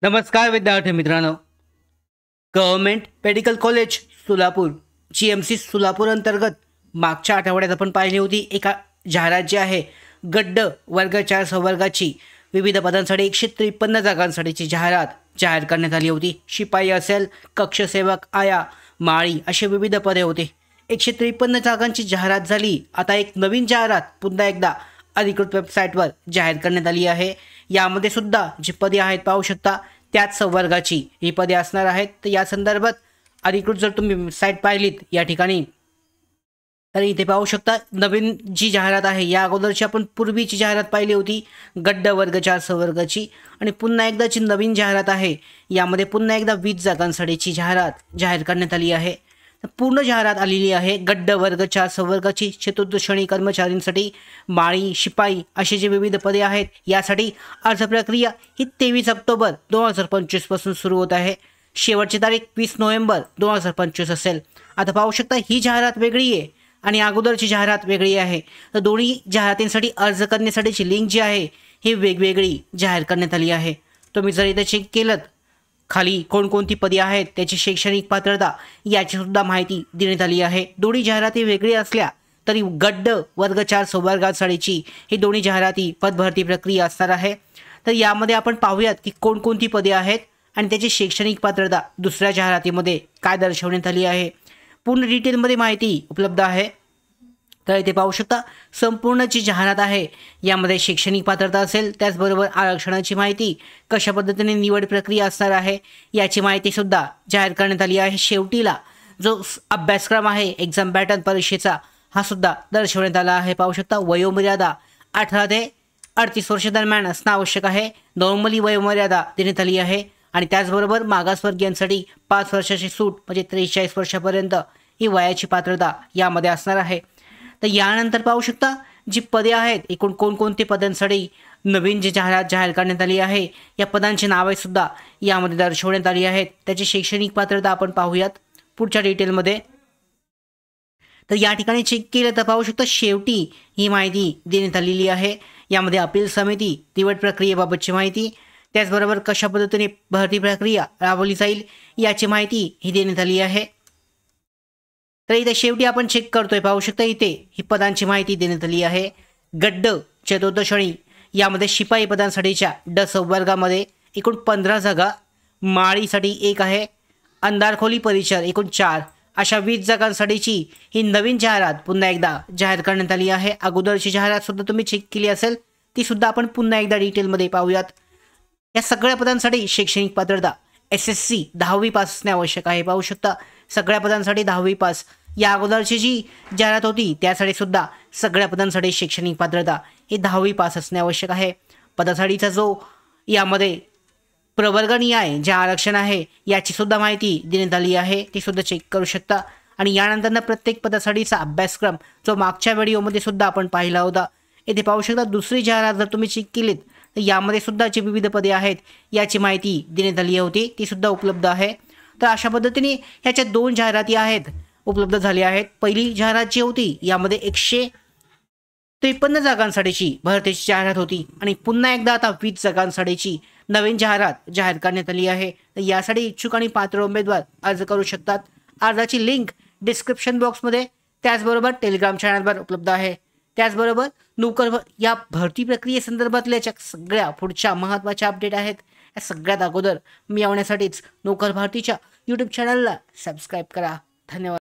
नमस्कार विद्यार्थी मित्रांनो, government medical college Solapur GMC Solapur अंतर्गत मागच्या आठवड्यात आपण पाहिली होती एक जाहिरात जी आहे गड्ड वर्ग 4 संवर्गाची विविध पदांसाठी 153 जागांसाठीची जाहिरात जाहीर करण्यात आली होती। शिपाई असेल, कक्षसेवक, आया, माळी असे विविध पदे होते। 153 जागांची जाहिरात झाली। आता एक नवीन जाहिरात पुन्हा एकदा अधिकृत वेबसाईटवर जाहीर करण्यात आली आहे। यामध्ये सुद्धा जी पदे आहेत पाहू शकता त्याच संवर्गाची ही पदे असणार आहेत। तर या संदर्भात अधिकृत जर तुम्ही वेबसाईट पाहिलीत या ठिकाणी तर इथे पाहू शकता नवीन जी जाहिरात आहे या अगोदरची आपण पूर्वीची जाहिरात पाहिली होती गड्ड वर्ग 4 संवर्गाची आणि पुन्हा एकदाची नवीन जाहिरात आहे। यामध्ये पुन्हा एकदा 20 जागांसाठीची जाहिरात जाहीर करण्यात आली आहे। पूर्ण जाहिरात आलेली आहे गड्ड वर्ग 4 संवर्गाची चतुर्थ श्रेणी कर्मचाऱ्यांसाठी माळी, शिपाई असे जे विविध पदे आहेत यासाठी अर्ज प्रक्रिया ही 23 ऑक्टोबर 2025 पासून सुरू होत आहे। शेवटची तारीख 20 नोव्हेंबर 2025 असेल। आता पाहू शकता ही जाहिरात वेगळी आहे आणि अगोदरची जाहिरात वेगळी आहे। तर दोन्ही जाहिरातींसाठी अर्ज करण्यासाठीची लिंक जी आहे ही वेगवेगळी जाहीर करण्यात आली आहे। तुम्ही जर इथे चेक केलं खाली कोणकोणती पदे आहेत त्याची शैक्षणिक पात्रता याची सुद्धा माहिती देण्यात आली आहे। दोन्ही जाहिराती वेगळी असल्या तरी गड्ड वर्ग 4 संवर्गासाठीची ही दोन्ही जाहिराती पदभरती प्रक्रिया असणार आहे। तर यामध्ये आपण पाहूयात की कोणकोणती पदे आहेत आणि त्याची शैक्षणिक पात्रता दुसऱ्या जाहिरातीमध्ये काय दर्शवण्यात आली आहे। पूर्ण डिटेलमध्ये माहिती उपलब्ध आहे। तर इथे पाहू शकता संपूर्ण जी जाहिरात आहे यामध्ये शैक्षणिक पात्रता असेल, त्याचबरोबर आरक्षणाची माहिती, कशा पद्धतीने निवड प्रक्रिया असणार आहे याची माहिती सुद्धा जाहीर करण्यात आली आहे। शेवटीला जो अभ्यासक्रम आहे एक्झाम पॅटर्न परीक्षेचा हा सुद्धा दर्शवण्यात आला आहे। पाहू शकता वयोमर्यादा 18 ते 38 वर्ष दरम्यान असणं आवश्यक आहे। नॉर्मली वयोमर्यादा देण्यात आली आहे आणि त्याचबरोबर मागासवर्गीयांसाठी 5 वर्षाची सूट म्हणजे 43 वर्षापर्यंत ही वयाची पात्रता यामध्ये असणार आहे। तर यानंतर पाहू शकता जी पदे आहेत एकूण कोणकोणती पदांसाठी नवीन जी जाहिरात जाहीर करण्यात आली आहे या पदांची नावे सुद्धा यामध्ये दर्शवण्यात आली आहेत। त्याची शैक्षणिक पात्रता आपण पाहूयात पुढच्या डिटेलमध्ये। तर या ठिकाणी चेक केलं तर पाहू शकता शेवटी ही माहिती देण्यात आलेली आहे। यामध्ये अपील समिती, निवड प्रक्रियेबाबतची माहिती, त्याचबरोबर कशा पद्धतीने भरती प्रक्रिया राबवली जाईल याची माहिती ही देण्यात आली आहे। तर इथे शेवटी आपण चेक करतोय पाहू शकता इथे ही पदांची माहिती देण्यात आली आहे। गड्ड चतुर्थ श्रेणी यामध्ये शिपाई पदांसाठीच्या ड संवर्गामध्ये एकूण 15 जागा, माळीसाठी 1 आहे, अंधारखोली परिचर एकूण 4 अशा 20 जागांसाठीची ही नवीन जाहिरात पुन्हा एकदा जाहीर करण्यात आली आहे। अगोदरची जाहिरात सुद्धा तुम्ही चेक केली असेल ती सुद्धा आपण पुन्हा एकदा डिटेलमध्ये पाहूयात। या सगळ्या पदांसाठी शैक्षणिक पात्रता SSC 10वी पास असणे आवश्यक आहे। पाहू शकता सगळ्या पदांसाठी 10वी पास। या अगोदरची जी जाहिरात होती त्यासाठी सुद्धा सगळ्या पदांसाठी शैक्षणिक पात्रता ही 10वी पास असणे आवश्यक आहे। पदासाठीचा जो यामध्ये प्रवर्गनीय आहे जे आरक्षण आहे याची सुद्धा माहिती देण्यात आली आहे, ती सुद्धा चेक करू शकता। आणि यानंतर प्रत्येक पदासाठीचा अभ्यासक्रम जो मागच्या व्हिडिओमध्ये सुद्धा आपण पाहिला होता इथे पाहू शकता। दुसरी जाहिरात जर तुम्ही चेक केलीत तर यामध्ये सुद्धा जी विविध पदे आहेत याची माहिती देण्यात आली होती ती सुद्धा उपलब्ध आहे। तर अशा पद्धतीने ह्याच्या 2 जाहिराती आहेत उपलब्ध झाल्या आहेत। पहिली जाहिरात जी होती यामध्ये 153 जागांसाठीची भरतीची जाहिरात होती आणि पुन्हा एकदा आता 20 जागांसाठीची नवीन जाहिरात जाहीर करण्यात आली आहे। तर यासाठी इच्छुक आणि पात्र उमेदवार अर्ज करू शकतात। अर्जाची लिंक डिस्क्रिप्शन बॉक्समध्ये त्याचबरोबर टेलिग्राम चॅनलवर उपलब्ध आहे। त्याचबरोबर नोकर या भरती प्रक्रियेसंदर्भातल्या सगळ्या पुढच्या महत्त्वाच्या अपडेट आहेत या सगळ्यात अगोदर मिळवण्यासाठीच नोकर भारतीच्या यूट्यूब चॅनलला सबस्क्राईब करा। धन्यवाद।